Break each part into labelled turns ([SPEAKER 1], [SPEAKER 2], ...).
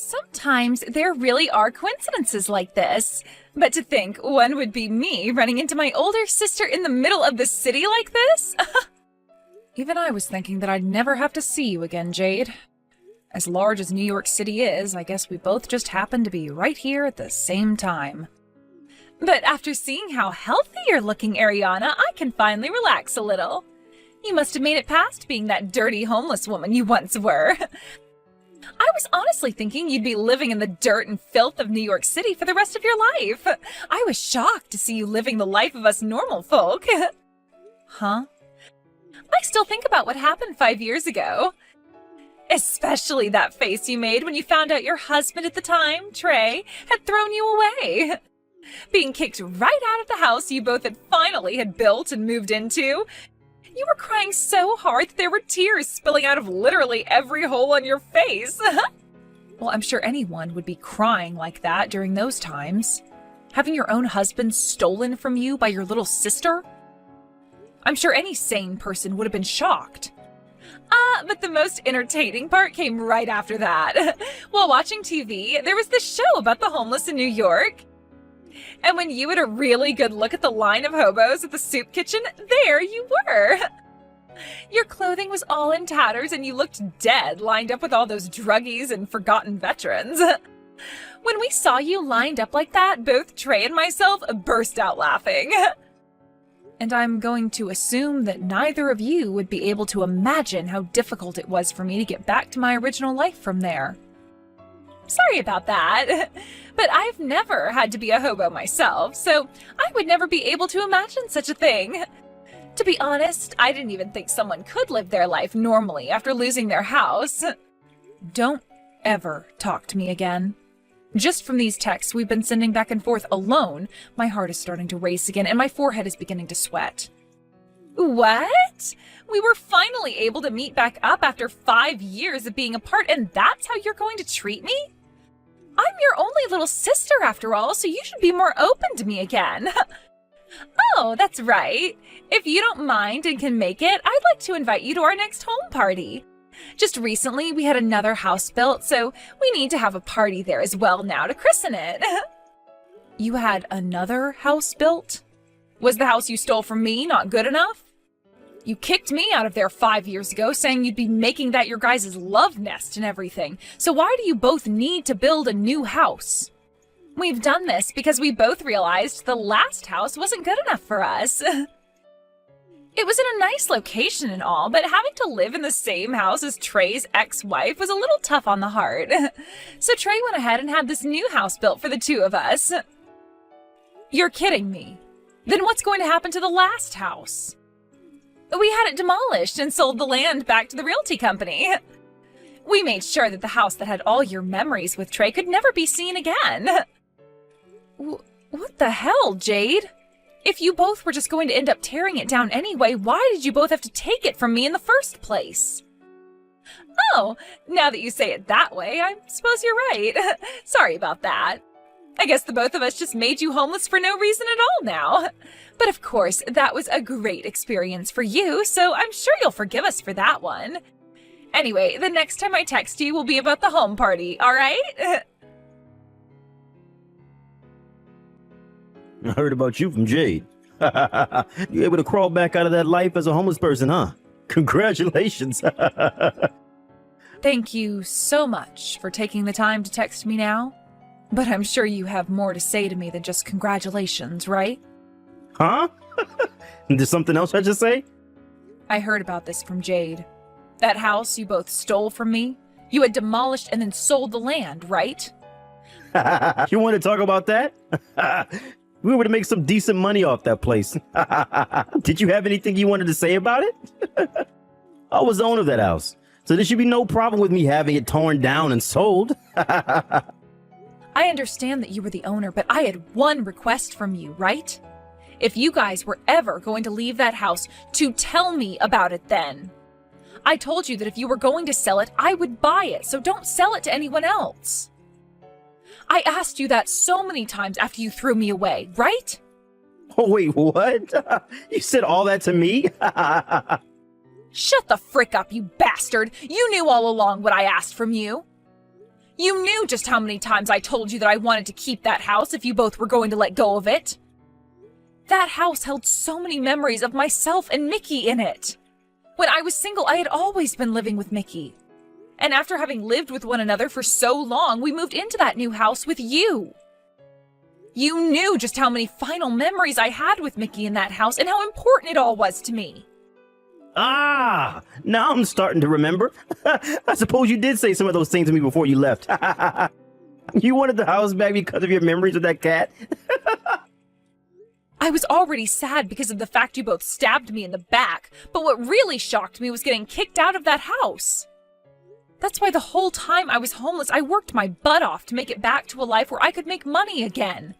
[SPEAKER 1] Sometimes there really are coincidences like this. But to think one would be me running into my older sister in the middle of the city like this? Even I was thinking that I'd never have to see you again, Jade. As large as New York City is, I guess we both just happened to be right here at the same time. But after seeing how healthy you're looking, Ariana, I can finally relax a little. You must have made it past being that dirty homeless woman you once were. I was honestly thinking you'd be living in the dirt and filth of New York City for the rest of your life. I was shocked to see you living the life of us normal folk. Huh? I still think about what happened 5 years ago. Especially that face you made when you found out your husband at the time, Trey, had thrown you away. Being kicked right out of the house you both had built and moved into. You were crying so hard that there were tears spilling out of literally every hole on your face. Well, I'm sure anyone would be crying like that during those times. Having your own husband stolen from you by your little sister? I'm sure any sane person would have been shocked. But the most entertaining part came right after that. While watching TV, there was this show about the homeless in New York. And when you had a really good look at the line of hobos at the soup kitchen, there you were. Your clothing was all in tatters and you looked dead, lined up with all those druggies and forgotten veterans. When we saw you lined up like that, both Trey and myself burst out laughing. And I'm going to assume that neither of you would be able to imagine how difficult it was for me to get back to my original life from there. Sorry about that, but I've never had to be a hobo myself, so I would never be able to imagine such a thing. To be honest, I didn't even think someone could live their life normally after losing their house. Don't ever talk to me again. Just from these texts we've been sending back and forth alone, my heart is starting to race again and my forehead is beginning to sweat. What? We were finally able to meet back up after 5 years of being apart, and that's how you're going to treat me? I'm your only little sister after all, so you should be more open to me again. Oh, that's right. If you don't mind and can make it, I'd like to invite you to our next home party. Just recently, we had another house built, so we need to have a party there as well now to christen it. You had another house built? Was the house you stole from me not good enough? You kicked me out of there 5 years ago, saying you'd be making that your guys' love nest and everything. So why do you both need to build a new house? We've done this because we both realized the last house wasn't good enough for us. It was in a nice location and all, but having to live in the same house as Trey's ex-wife was a little tough on the heart. So Trey went ahead and had this new house built for the two of us. You're kidding me. Then what's going to happen to the last house? We had it demolished and sold the land back to the realty company. We made sure that the house that had all your memories with Trey could never be seen again. What the hell, Jade? If you both were just going to end up tearing it down anyway, why did you both have to take it from me in the first place? Oh, now that you say it that way, I suppose you're right. Sorry about that. I guess the both of us just made you homeless for no reason at all now. But of course, that was a great experience for you, so I'm sure you'll forgive us for that one. Anyway, the next time I text you will be about the home party, all right?
[SPEAKER 2] I heard about you from Jade. You able to crawl back out of that life as a homeless person, huh? Congratulations.
[SPEAKER 1] Thank you so much for taking the time to text me now. But I'm sure you have more to say to me than just congratulations, right?
[SPEAKER 2] Huh? There's something else I just say?
[SPEAKER 1] I heard about this from Jade. That house you both stole from me, you had demolished and then sold the land, right?
[SPEAKER 2] You want to talk about that? We were to make some decent money off that place. Did you have anything you wanted to say about it? I was the owner of that house, so there should be no problem with me having it torn down and sold.
[SPEAKER 1] I understand that you were the owner, but I had one request from you, right? If you guys were ever going to leave that house, to tell me about it then. I told you that if you were going to sell it, I would buy it, so don't sell it to anyone else. I asked you that so many times after you threw me away, right?
[SPEAKER 2] Oh, wait, what? You said all that to me?
[SPEAKER 1] Shut the frick up, you bastard! You knew all along what I asked from you. You knew just how many times I told you that I wanted to keep that house if you both were going to let go of it. That house held so many memories of myself and Mickey in it. When I was single, I had always been living with Mickey. And after having lived with one another for so long, we moved into that new house with you. You knew just how many final memories I had with Mickey in that house and how important it all was to me.
[SPEAKER 2] Ah, now I'm starting to remember. I suppose you did say some of those things to me before you left. You wanted the house back because of your memories with that cat?
[SPEAKER 1] I was already sad because of the fact you both stabbed me in the back, but what really shocked me was getting kicked out of that house. That's why the whole time I was homeless, I worked my butt off to make it back to a life where I could make money again.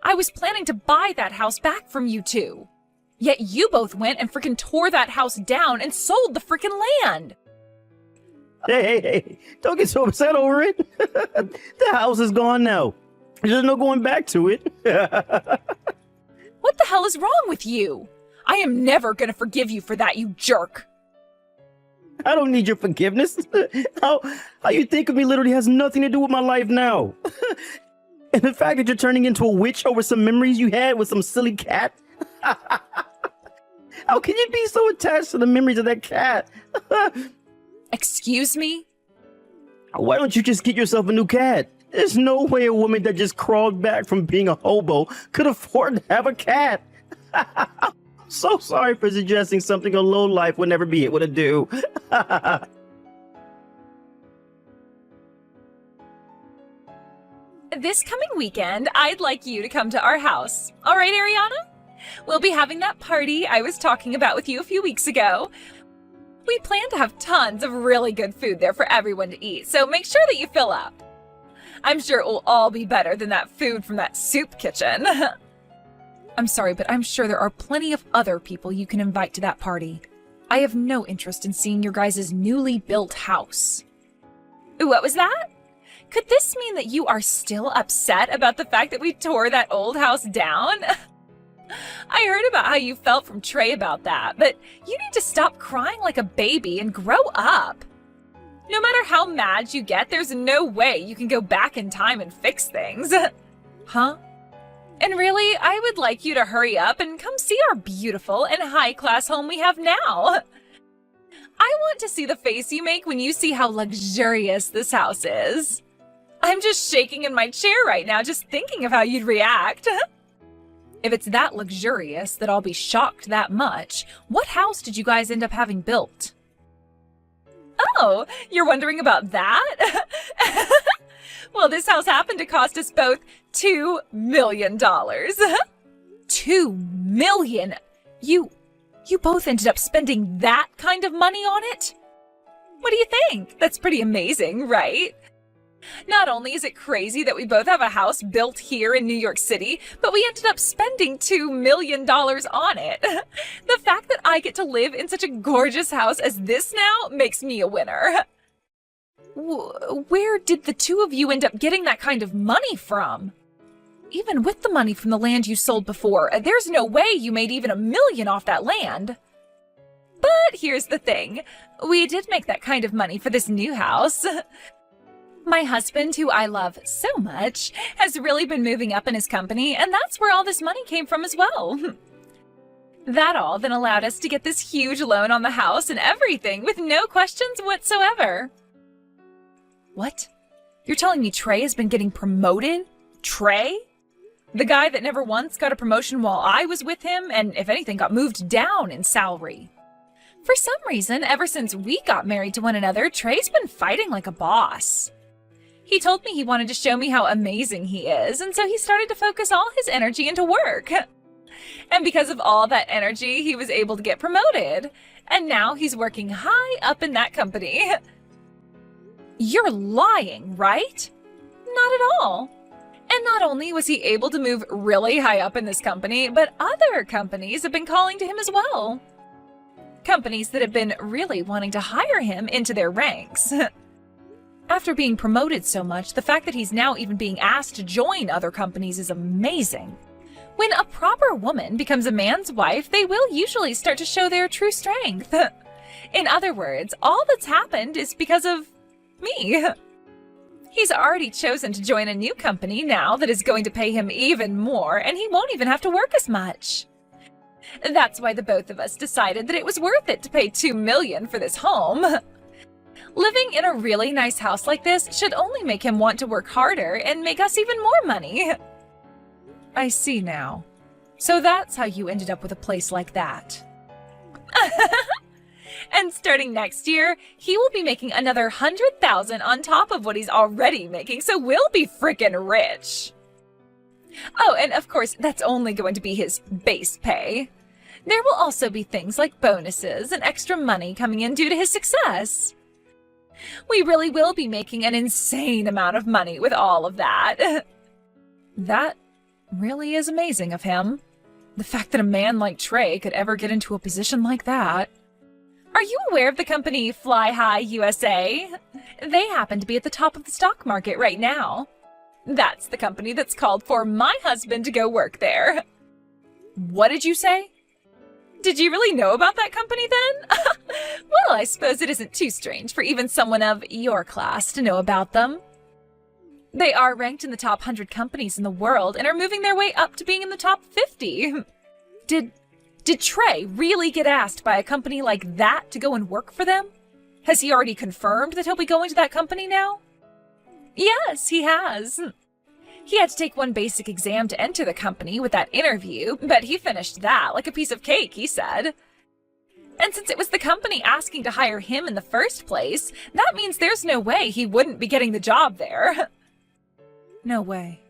[SPEAKER 1] I was planning to buy that house back from you two. Yet you both went and freaking tore that house down and sold the freaking land.
[SPEAKER 2] Hey, don't get so upset over it. The house is gone now. There's no going back to it.
[SPEAKER 1] What the hell is wrong with you? I am never gonna forgive you for that, you jerk.
[SPEAKER 2] I don't need your forgiveness. How you think of me literally has nothing to do with my life now. And the fact that you're turning into a witch over some memories you had with some silly cat. How can you be so attached to the memories of that cat?
[SPEAKER 1] Excuse me?
[SPEAKER 2] Why don't you just get yourself a new cat? There's no way a woman that just crawled back from being a hobo could afford to have a cat. So sorry for suggesting something a low life would never be able to do.
[SPEAKER 1] This coming weekend, I'd like you to come to our house. All right, Ariana? We'll be having that party I was talking about with you a few weeks ago. We plan to have tons of really good food there for everyone to eat, so make sure that you fill up. I'm sure it will all be better than that food from that soup kitchen. I'm sorry, but I'm sure there are plenty of other people you can invite to that party. I have no interest in seeing your guys' newly built house. What was that? Could this mean that you are still upset about the fact that we tore that old house down? I heard about how you felt from Trey about that, but you need to stop crying like a baby and grow up. No matter how mad you get, there's no way you can go back in time and fix things. Huh? And really, I would like you to hurry up and come see our beautiful and high-class home we have now. I want to see the face you make when you see how luxurious this house is. I'm just shaking in my chair right now just thinking of how you'd react. If it's that luxurious that I'll be shocked that much, what house did you guys end up having built? Oh, you're wondering about that? Well, this house happened to cost us both $2 million. $2 million? You both ended up spending that kind of money on it? What do you think? That's pretty amazing, right? Not only is it crazy that we both have a house built here in New York City, but we ended up spending $2 million on it. The fact that I get to live in such a gorgeous house as this now makes me a winner. Where did the two of you end up getting that kind of money from? Even with the money from the land you sold before, there's no way you made even $1 million off that land. But here's the thing. We did make that kind of money for this new house. My husband, who I love so much, has really been moving up in his company, and that's where all this money came from as well. That all then allowed us to get this huge loan on the house and everything with no questions whatsoever. What? You're telling me Trey has been getting promoted? Trey? The guy that never once got a promotion while I was with him, and if anything got moved down in salary. For some reason, ever since we got married to one another, Trey's been fighting like a boss. He told me he wanted to show me how amazing he is, and so he started to focus all his energy into work. And because of all that energy, he was able to get promoted. And now he's working high up in that company. You're lying, right? Not at all. And not only was he able to move really high up in this company, but other companies have been calling to him as well. Companies that have been really wanting to hire him into their ranks. After being promoted so much, the fact that he's now even being asked to join other companies is amazing. When a proper woman becomes a man's wife, they will usually start to show their true strength. In other words, all that's happened is because of me. He's already chosen to join a new company now that is going to pay him even more, and he won't even have to work as much. That's why the both of us decided that it was worth it to pay $2 million for this home. Living in a really nice house like this should only make him want to work harder and make us even more money. I see now. So that's how you ended up with a place like that. And starting next year, he will be making another $100,000 on top of what he's already making, so we'll be frickin' rich. Oh, and of course, that's only going to be his base pay. There will also be things like bonuses and extra money coming in due to his success. We really will be making an insane amount of money with all of that. That really is amazing of him. The fact that a man like Trey could ever get into a position like that. Are you aware of the company Fly High USA? They happen to be at the top of the stock market right now. That's the company that's called for my husband to go work there. What did you say? Did you really know about that company then? Well, I suppose it isn't too strange for even someone of your class to know about them. They are ranked in the top 100 companies in the world and are moving their way up to being in the top 50. Did Trey really get asked by a company like that to go and work for them? Has he already confirmed that he'll be going to that company now? Yes, he has. He had to take one basic exam to enter the company with that interview, but he finished that like a piece of cake, he said. And since it was the company asking to hire him in the first place, that means there's no way he wouldn't be getting the job there. No way.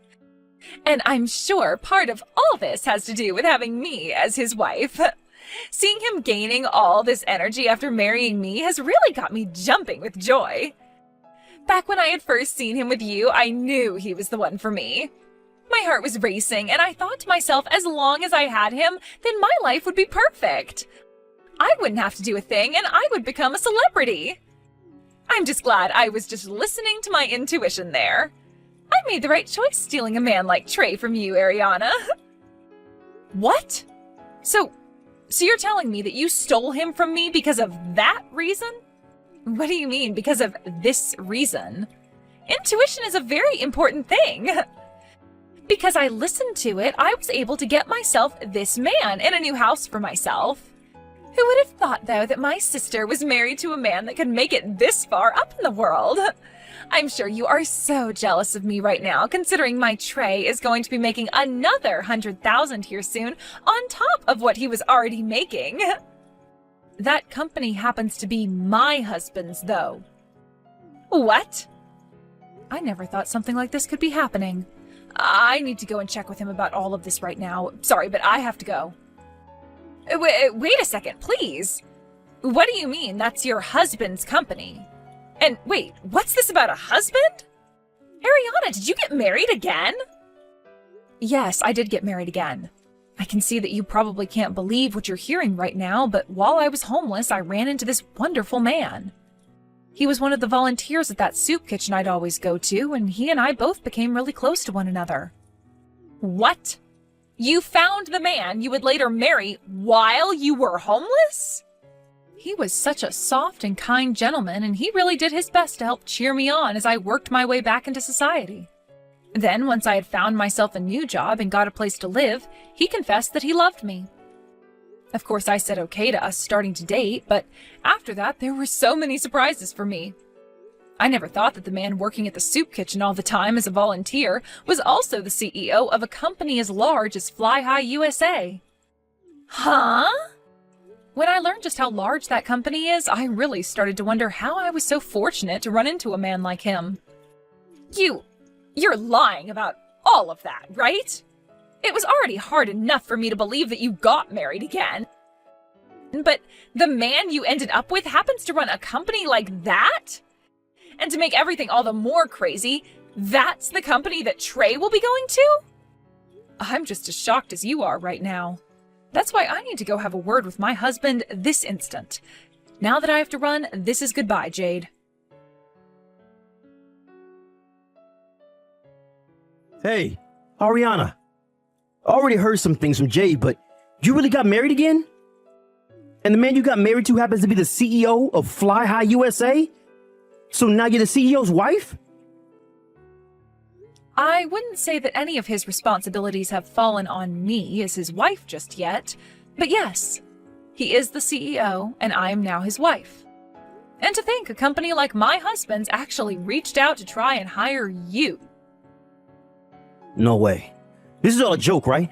[SPEAKER 1] And I'm sure part of all this has to do with having me as his wife. Seeing him gaining all this energy after marrying me has really got me jumping with joy. Back when I had first seen him with you, I knew he was the one for me. My heart was racing, and I thought to myself, as long as I had him, then my life would be perfect. I wouldn't have to do a thing, and I would become a celebrity. I'm just glad I was just listening to my intuition there. I made the right choice stealing a man like Trey from you, Ariana. What? So you're telling me that you stole him from me because of that reason? What do you mean, because of this reason? Intuition is a very important thing. Because I listened to it, I was able to get myself this man and a new house for myself. Who would have thought, though, that my sister was married to a man that could make it this far up in the world? I'm sure you are so jealous of me right now, considering my Trey is going to be making another $100,000 here soon, on top of what he was already making. That company happens to be my husband's, though. What? I never thought something like this could be happening. I need to go and check with him about all of this right now. Sorry, but I have to go. Wait a second, please. What do you mean that's your husband's company? And wait, what's this about a husband? Ariana, did you get married again? Yes, I did get married again. I can see that you probably can't believe what you're hearing right now, but while I was homeless, I ran into this wonderful man. He was one of the volunteers at that soup kitchen I'd always go to, and he and I both became really close to one another. What? You found the man you would later marry while you were homeless? He was such a soft and kind gentleman, and he really did his best to help cheer me on as I worked my way back into society. Then, once I had found myself a new job and got a place to live, he confessed that he loved me. Of course, I said okay to us starting to date, but after that, there were so many surprises for me. I never thought that the man working at the soup kitchen all the time as a volunteer was also the CEO of a company as large as Fly High USA. Huh? When I learned just how large that company is, I really started to wonder how I was so fortunate to run into a man like him. You're lying about all of that, right? It was already hard enough for me to believe that you got married again. But the man you ended up with happens to run a company like that? And to make everything all the more crazy, that's the company that Trey will be going to? I'm just as shocked as you are right now. That's why I need to go have a word with my husband this instant. Now that I have to run, this is goodbye, Jade.
[SPEAKER 2] Hey, Ariana. I already heard some things from Jade, but you really got married again? And the man you got married to happens to be the CEO of Fly High USA? So now you're the CEO's wife?
[SPEAKER 1] I wouldn't say that any of his responsibilities have fallen on me as his wife just yet, but yes, he is the CEO and I am now his wife. And to think a company like my husband's actually reached out to try and hire you.
[SPEAKER 2] No way. This is all a joke, right?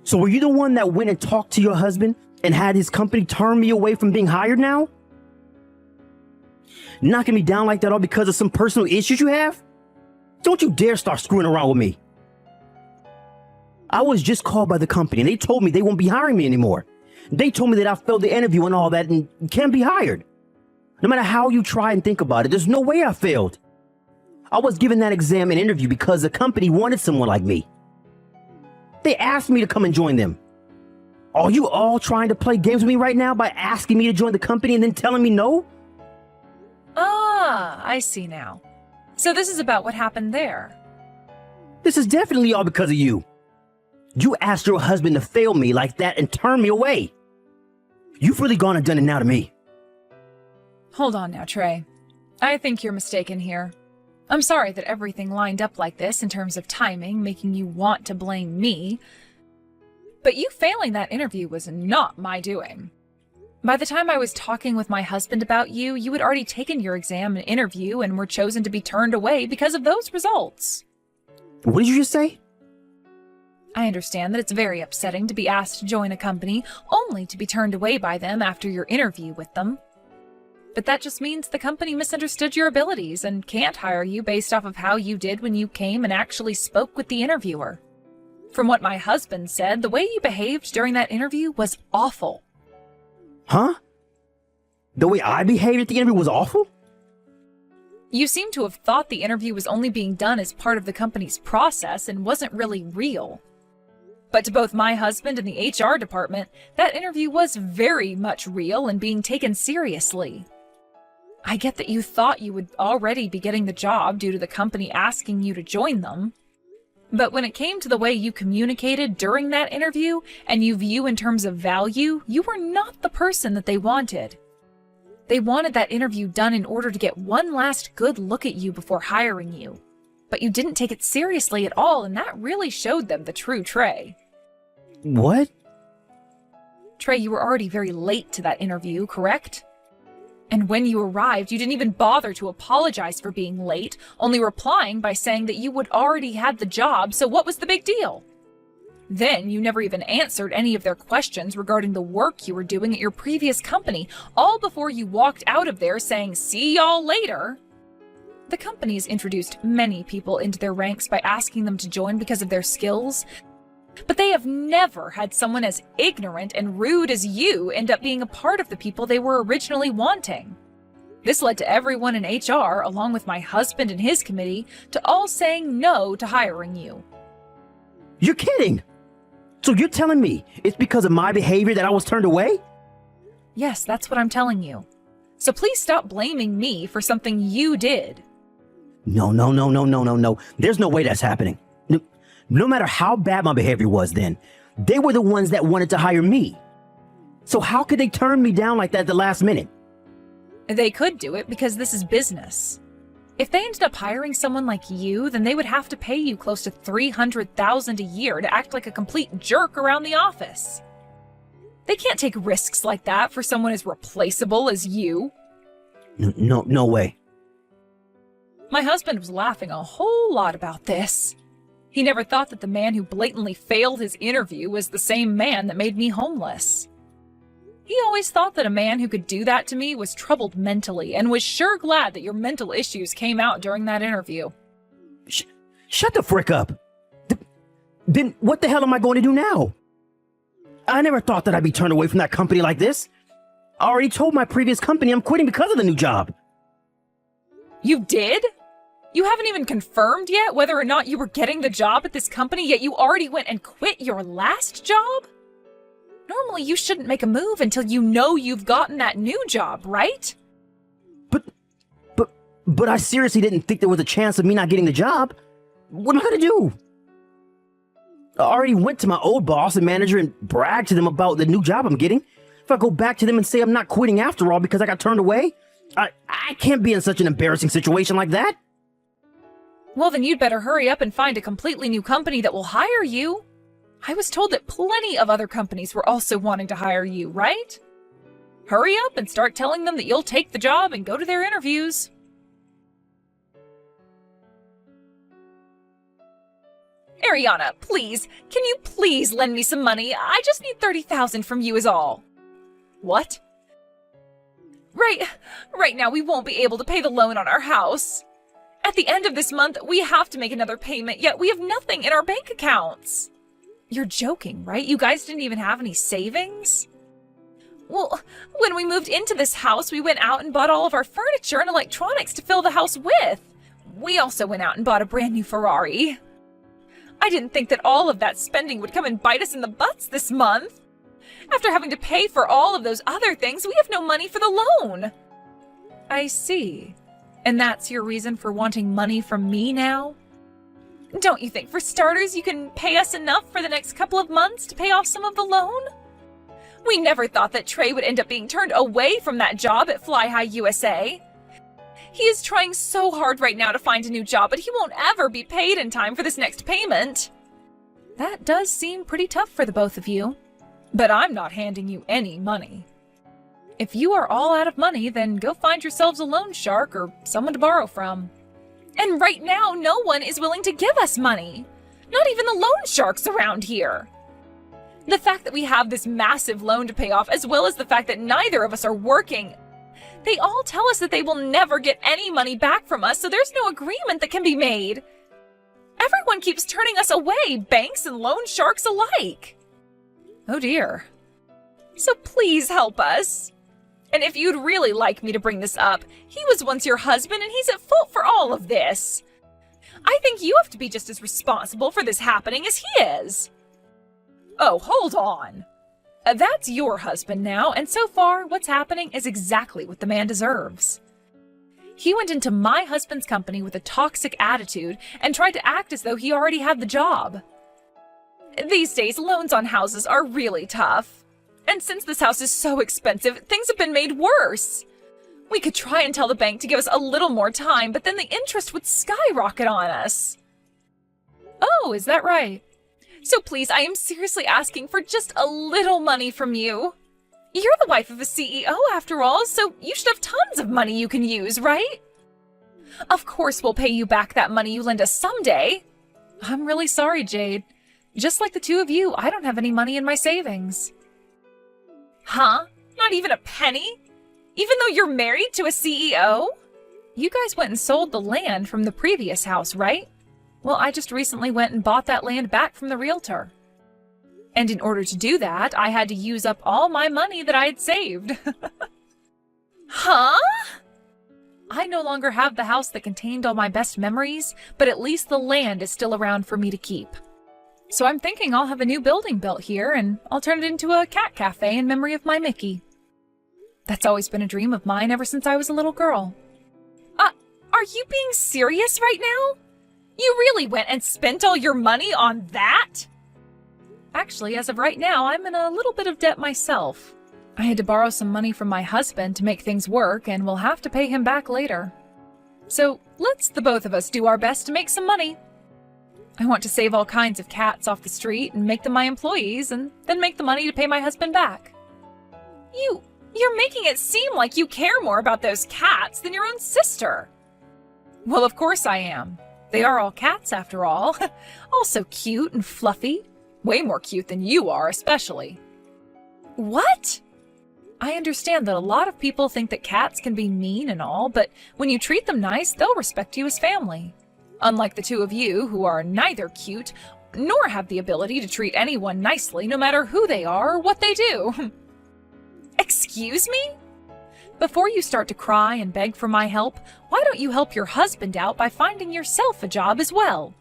[SPEAKER 2] So were you the one that went and talked to your husband and had his company turn me away from being hired now? Knocking me down like that all because of some personal issues you have? Don't you dare start screwing around with me. I was just called by the company and they told me they won't be hiring me anymore. They told me that I failed the interview and all that and can't be hired. No matter how you try and think about it, there's no way I failed. I was given that exam and interview because the company wanted someone like me. They asked me to come and join them. Are you all trying to play games with me right now by asking me to join the company and then telling me no?
[SPEAKER 1] Ah, I see now. So this is about what happened there.
[SPEAKER 2] This is definitely all because of you. You asked your husband to fail me like that and turn me away. You've really gone and done it now to me.
[SPEAKER 1] Hold on now, Trey. I think you're mistaken here. I'm sorry that everything lined up like this in terms of timing, making you want to blame me. But you failing that interview was not my doing. By the time I was talking with my husband about you, you had already taken your exam and interview and were chosen to be turned away because of those results.
[SPEAKER 2] What did you just say?
[SPEAKER 1] I understand that it's very upsetting to be asked to join a company only to be turned away by them after your interview with them. But that just means the company misunderstood your abilities and can't hire you based off of how you did when you came and actually spoke with the interviewer. From what my husband said, the way you behaved during that interview was awful.
[SPEAKER 2] Huh? The way I behaved at the interview was awful?
[SPEAKER 1] You seem to have thought the interview was only being done as part of the company's process and wasn't really real. But to both my husband and the HR department, that interview was very much real and being taken seriously. I get that you thought you would already be getting the job due to the company asking you to join them. But when it came to the way you communicated during that interview and you view in terms of value, you were not the person that they wanted. They wanted that interview done in order to get one last good look at you before hiring you. But you didn't take it seriously at all, and that really showed them the true Trey.
[SPEAKER 2] What?
[SPEAKER 1] Trey, you were already very late to that interview, correct? And when you arrived, you didn't even bother to apologize for being late, only replying by saying that you would already had the job, so what was the big deal? Then you never even answered any of their questions regarding the work you were doing at your previous company, all before you walked out of there saying, "See y'all later." The company has introduced many people into their ranks by asking them to join because of their skills, but they have never had someone as ignorant and rude as you end up being a part of the people they were originally wanting. This led to everyone in HR, along with my husband and his committee, to all saying no to hiring you.
[SPEAKER 2] You're kidding! So you're telling me it's because of my behavior that I was turned away?
[SPEAKER 1] Yes, that's what I'm telling you. So please stop blaming me for something you did.
[SPEAKER 2] No. There's no way that's happening. No matter how bad my behavior was then, they were the ones that wanted to hire me. So how could they turn me down like that at the last minute?
[SPEAKER 1] They could do it because this is business. If they ended up hiring someone like you, then they would have to pay you close to $300,000 a year to act like a complete jerk around the office. They can't take risks like that for someone as replaceable as you.
[SPEAKER 2] No way.
[SPEAKER 1] My husband was laughing a whole lot about this. He never thought that the man who blatantly failed his interview was the same man that made me homeless. He always thought that a man who could do that to me was troubled mentally and was sure glad that your mental issues came out during that interview.
[SPEAKER 2] Shut the frick up. Then what the hell am I going to do now? I never thought that I'd be turned away from that company like this. I already told my previous company I'm quitting because of the new job.
[SPEAKER 1] You did? You haven't even confirmed yet whether or not you were getting the job at this company, yet you already went and quit your last job? Normally, you shouldn't make a move until you know you've gotten that new job, right?
[SPEAKER 2] But I seriously didn't think there was a chance of me not getting the job. What am I going to do? I already went to my old boss and manager and bragged to them about the new job I'm getting. If I go back to them and say I'm not quitting after all because I got turned away, I can't be in such an embarrassing situation like that.
[SPEAKER 1] Well, then you'd better hurry up and find a completely new company that will hire you. I was told that plenty of other companies were also wanting to hire you, right? Hurry up and start telling them that you'll take the job and go to their interviews. Ariana, please, can you please lend me some money? I just need $30,000 from you is all. What? Right now we won't be able to pay the loan on our house. At the end of this month, we have to make another payment, yet we have nothing in our bank accounts. You're joking, right? You guys didn't even have any savings? Well, when we moved into this house, we went out and bought all of our furniture and electronics to fill the house with. We also went out and bought a brand new Ferrari. I didn't think that all of that spending would come and bite us in the butts this month. After having to pay for all of those other things, we have no money for the loan. I see. And that's your reason for wanting money from me now? Don't you think, for starters, you can pay us enough for the next couple of months to pay off some of the loan? We never thought that Trey would end up being turned away from that job at Fly High USA. He is trying so hard right now to find a new job, but he won't ever be paid in time for this next payment. That does seem pretty tough for the both of you. But I'm not handing you any money. If you are all out of money, then go find yourselves a loan shark or someone to borrow from. And right now, no one is willing to give us money. Not even the loan sharks around here. The fact that we have this massive loan to pay off, as well as the fact that neither of us are working, they all tell us that they will never get any money back from us, so there's no agreement that can be made. Everyone keeps turning us away, banks and loan sharks alike. Oh dear. So please help us. And if you'd really like me to bring this up, he was once your husband and he's at fault for all of this. I think you have to be just as responsible for this happening as he is. Oh, hold on. That's your husband now, and so far, what's happening is exactly what the man deserves. He went into my husband's company with a toxic attitude and tried to act as though he already had the job. These days, loans on houses are really tough. And since this house is so expensive, things have been made worse. We could try and tell the bank to give us a little more time, but then the interest would skyrocket on us. Oh, is that right? So please, I am seriously asking for just a little money from you. You're the wife of a CEO after all, so you should have tons of money you can use, right? Of course we'll pay you back that money you lend us someday. I'm really sorry, Jade. Just like the two of you, I don't have any money in my savings. Huh? Not even a penny? Even though you're married to a CEO? You guys went and sold the land from the previous house, right? Well, I just recently went and bought that land back from the realtor. And in order to do that, I had to use up all my money that I had saved. Huh? I no longer have the house that contained all my best memories, but at least the land is still around for me to keep. So I'm thinking I'll have a new building built here, and I'll turn it into a cat cafe in memory of my Mickey. That's always been a dream of mine ever since I was a little girl. Are you being serious right now? You really went and spent all your money on that? Actually, as of right now, I'm in a little bit of debt myself. I had to borrow some money from my husband to make things work, and we'll have to pay him back later. So let's the both of us do our best to make some money. I want to save all kinds of cats off the street and make them my employees, and then make the money to pay my husband back. You're making it seem like you care more about those cats than your own sister. Well, of course I am. They are all cats, after all. All so cute and fluffy. Way more cute than you are, especially. What? I understand that a lot of people think that cats can be mean and all, but when you treat them nice, they'll respect you as family. Unlike the two of you, who are neither cute, nor have the ability to treat anyone nicely, no matter who they are or what they do. Excuse me? Before you start to cry and beg for my help, why don't you help your husband out by finding yourself a job as well?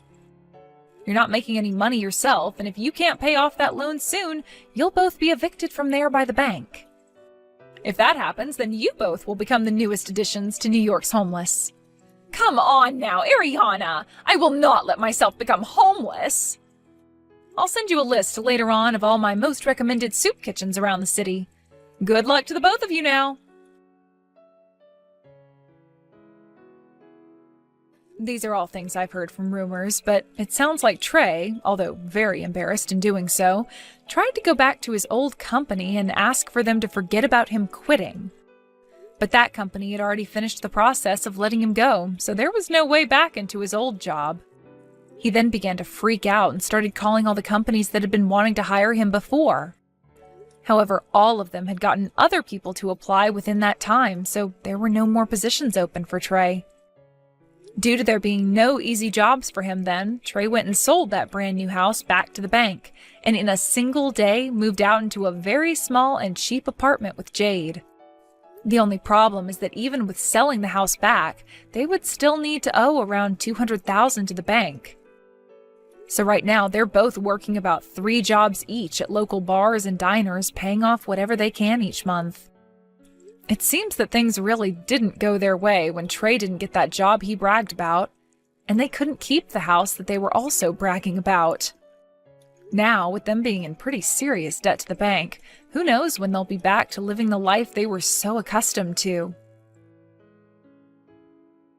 [SPEAKER 1] You're not making any money yourself, and if you can't pay off that loan soon, you'll both be evicted from there by the bank. If that happens, then you both will become the newest additions to New York's homeless. Come on now, Ariana! I will not let myself become homeless! I'll send you a list later on of all my most recommended soup kitchens around the city. Good luck to the both of you now! These are all things I've heard from rumors, but it sounds like Trey, although very embarrassed in doing so, tried to go back to his old company and ask for them to forget about him quitting. But that company had already finished the process of letting him go, so there was no way back into his old job. He then began to freak out and started calling all the companies that had been wanting to hire him before. However, all of them had gotten other people to apply within that time, so there were no more positions open for Trey. Due to there being no easy jobs for him then, Trey went and sold that brand new house back to the bank, and in a single day moved out into a very small and cheap apartment with Jade. The only problem is that even with selling the house back, they would still need to owe around $200,000 to the bank. So right now, they're both working about 3 jobs each at local bars and diners, paying off whatever they can each month. It seems that things really didn't go their way when Trey didn't get that job he bragged about, and they couldn't keep the house that they were also bragging about. Now, with them being in pretty serious debt to the bank, who knows when they'll be back to living the life they were so accustomed to.